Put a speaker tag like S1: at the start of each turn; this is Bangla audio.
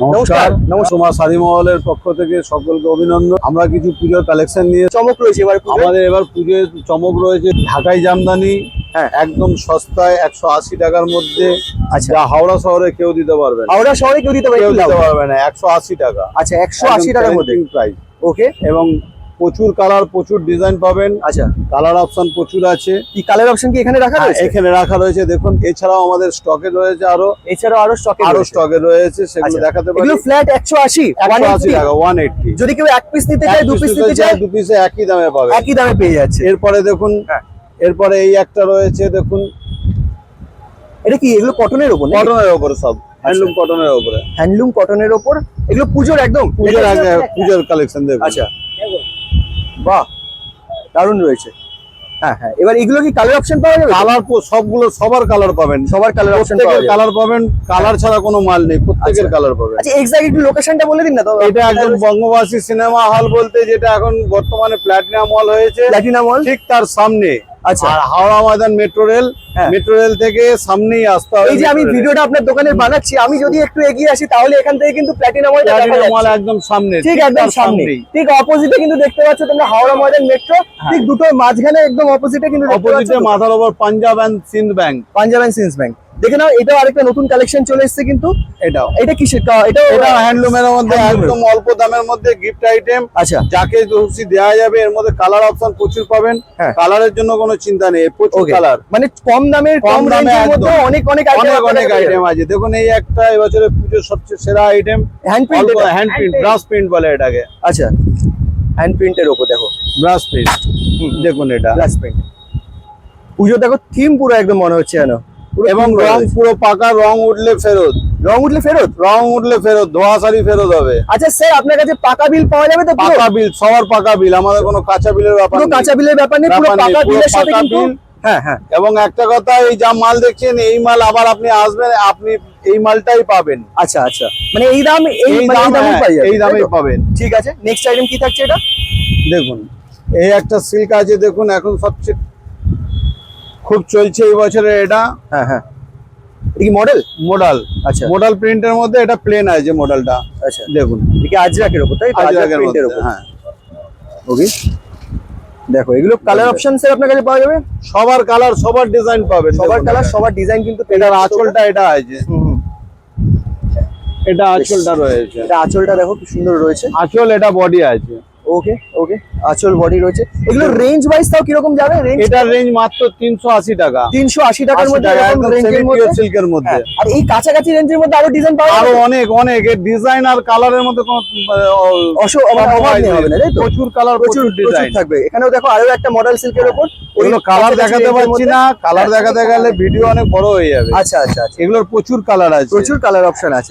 S1: নমস্কার নমস্কার শাড়ি মহলের পক্ষ থেকে সকলকে অভিনন্দন। আমরা কিছু পুজোর কালেকশন নিয়ে
S2: চমক রয়েছে
S1: আমাদের এবার পুজোর চমক রয়েছে। ঢাকাই জামদানি একদম সস্তায় 180 টাকার মধ্যে।
S2: আচ্ছা,
S1: যা হাওড়া শহরে কেউ দিতে পারবে না।
S2: হাওড়া শহরে কেউ দিতে
S1: পারবে না 180 টাকা।
S2: আচ্ছা, 180 টাকার মধ্যে
S1: প্রাইস।
S2: ওকে,
S1: এবং প্রচুর কালার, প্রচুর ডিজাইন পাবেন।
S2: আচ্ছা,
S1: কালার অপশন প্রচুর আছে।
S2: কি কালার অপশন কি এখানে রাখা রয়েছে?
S1: এখানে রাখা রয়েছে দেখুন। এছাড়াও আমাদের স্টকে রয়েছে
S2: এছাড়াও আরো
S1: স্টকে রয়েছে, সেগুলো দেখাতে পারি।
S2: এগুলো ফ্ল্যাট 180
S1: টাকা 180।
S2: যদি কেউ এক পিস নিতে চায়, দু পিস নিতে চায়,
S1: দু পিসে একই দামে পাবে,
S2: একই দামে পেয়ে যাচ্ছে।
S1: এরপরে দেখুন, এরপরে এই একটা রয়েছে দেখুন।
S2: এটা কি? এগুলো কটনের উপর?
S1: কটনের উপরে, সব হ্যান্ডলুম কটনের উপরে।
S2: হ্যান্ডলুম কটনের উপর এগুলো পুজোর একদম
S1: পুজোর কালেকশন দেখুন।
S2: আচ্ছা, বাহ, দারুণ রয়েছে। হ্যাঁ হ্যাঁ, এবার এগুলো কি কালার অপশন পাওয়া যাবে?
S1: কালার সবগুলো, সবার কালার পাবেন,
S2: সবার কালার অপশন পাওয়া যাবে।
S1: কালার পাবেন, কালার ছাড়া কোনো মাল নেই, প্রত্যেকের কালার পাবেন।
S2: আচ্ছা, এক্সাক্ট একটু লোকেশনটা বলে দিন না তো।
S1: এটা একদম বঙ্গবাসী সিনেমা হল বলতে, যেটা এখন বর্তমানে প্ল্যাটিনাম মল হয়েছে,
S2: প্ল্যাটিনাম মল ঠিক
S1: তার সামনে।
S2: আচ্ছা,
S1: আর হাওড়া ময়দান মেট্রো রেল থেকে সামনেই আসতে হবে।
S2: এই যে আমি ভিডিওটা আপনার দোকানের বানাচ্ছি, আমি যদি একটু এগিয়ে আসি তাহলে এখান থেকে কিন্তু প্ল্যাটিনাম মল
S1: একদম সামনে,
S2: ঠিক একদম সামনে, ঠিক অপোজিটে কিন্তু দেখতে পাচ্ছ তোমরা হাওড়া ময়দান মেট্রো, ঠিক দুটোর মাঝখানে একদম অপোজিটে কিন্তু
S1: অপোজিটে মাথার উপর Punjab and Sindh bank.
S2: Punjab and Sindh bank দেখে নাও। এটাও আরেকটা নতুন কালেকশন চলে এসেছে কিন্তু। এটা কিসের?
S1: এটা হ্যান্ডলুমের মধ্যে একদম অল্প দামের মধ্যে গিফট আইটেম।
S2: আচ্ছা,
S1: যাকে খুশি দেওয়া যাবে। এর মধ্যে কালার অপশন প্রচুর পাবেন, কালারের জন্য কোনো চিন্তা নেই, প্রচুর কালার।
S2: মানে কম দামের, কম রেঞ্জের মধ্যে অনেক
S1: আইটেম আছে। দেখুন, এই একটা এবছরের পুজোর সবচেয়ে সেরা item, hand print brush print বলে এটাকে।
S2: আচ্ছা, হ্যান্ড প্রিন্টের উপর দেখো,
S1: ব্রাশ প্রিন্ট দেখুন, এটা
S2: ব্রাশ প্রিন্ট। পুজো দেখো, থিম পুরো একদম মনে হচ্ছে যেন।
S1: এবং রং পুরো পাকা, রং উঠলে ফেরত, ধোয়া শাড়ি ফেরত হবে।
S2: আচ্ছা স্যার, আপনার কাছে পাকা বিল পাওয়া যাবে তো?
S1: পাকা বিল, সবার পাকা বিল, আমাদের কোনো কাঁচা বিলের ব্যাপার নেই।
S2: কাঁচা বিলের ব্যাপার নেই, পুরো পাকা বিলের সাথে কিন্তু। হ্যাঁ হ্যাঁ,
S1: এবং একটা কথা, এই যা মাল দেখছেন, এই মাল আবার আপনি আসবেন, আপনি এই মালটাই পাবেন।
S2: আচ্ছা আচ্ছা, মানে এই দামেই পাবেন। ঠিক আছে, নেক্সট আইটেম কি থাকছে? এটা দেখুন,
S1: এই একটা সিল্ক আছে দেখুন, এখন সবচেয়ে খুব চলছে এই বছরে এটা।
S2: হ্যাঁ হ্যাঁ, এই মডেল। আচ্ছা,
S1: মডেল প্রিন্টের মধ্যে এটা প্লেন আছে মডেলটা।
S2: আচ্ছা,
S1: দেখুন,
S2: এটা আজরাকের উপর, তাই তো?
S1: আজরাকের প্রিন্টের উপর। হ্যাঁ,
S2: ওকে, দেখো এগুলো কালার অপশন স্যার আপনার কাছে পাওয়া যাবে।
S1: সবার কালার, সবার ডিজাইন পাবেন,
S2: সবার কালার, সবার ডিজাইন কিন্তু।
S1: এটার আঁচলটা এটা আছে। এটা আঁচলটা রয়েছে,
S2: এটা আঁচলটা দেখো কি সুন্দর রয়েছে।
S1: আঁচল, এটা বডি আছে।
S2: ওকে ওকে, আঁচল বডি রয়েছে। এগুলো রেঞ্জ ওয়াইজ তাও কি রকম যাবে?
S1: এটার রেঞ্জ মাত্র 380 টাকা।
S2: 380 টাকার মধ্যে, এরকম রেঞ্জের মধ্যে,
S1: সিল্কের মধ্যে।
S2: আর এই কাছাকাছি রেঞ্জের মধ্যে আরো ডিজাইন পাওয়া যাবে,
S1: আরো অনেক এর ডিজাইন আর কালারের মধ্যে কোনো
S2: অভাব নেই, হবে না, তাই তো?
S1: প্রচুর কালার, প্রচুর ডিজাইন
S2: থাকবে। এখানেও দেখো আরো একটা মডেল সিল্কের উপর।
S1: ওগুলো কালার দেখাতে পাচ্ছি না, কালার দেখাতে গেলে ভিডিও অনেক বড় হয়ে যাবে।
S2: আচ্ছা আচ্ছা,
S1: এগুলোর প্রচুর কালার আছে,
S2: প্রচুর কালার অপশন আছে।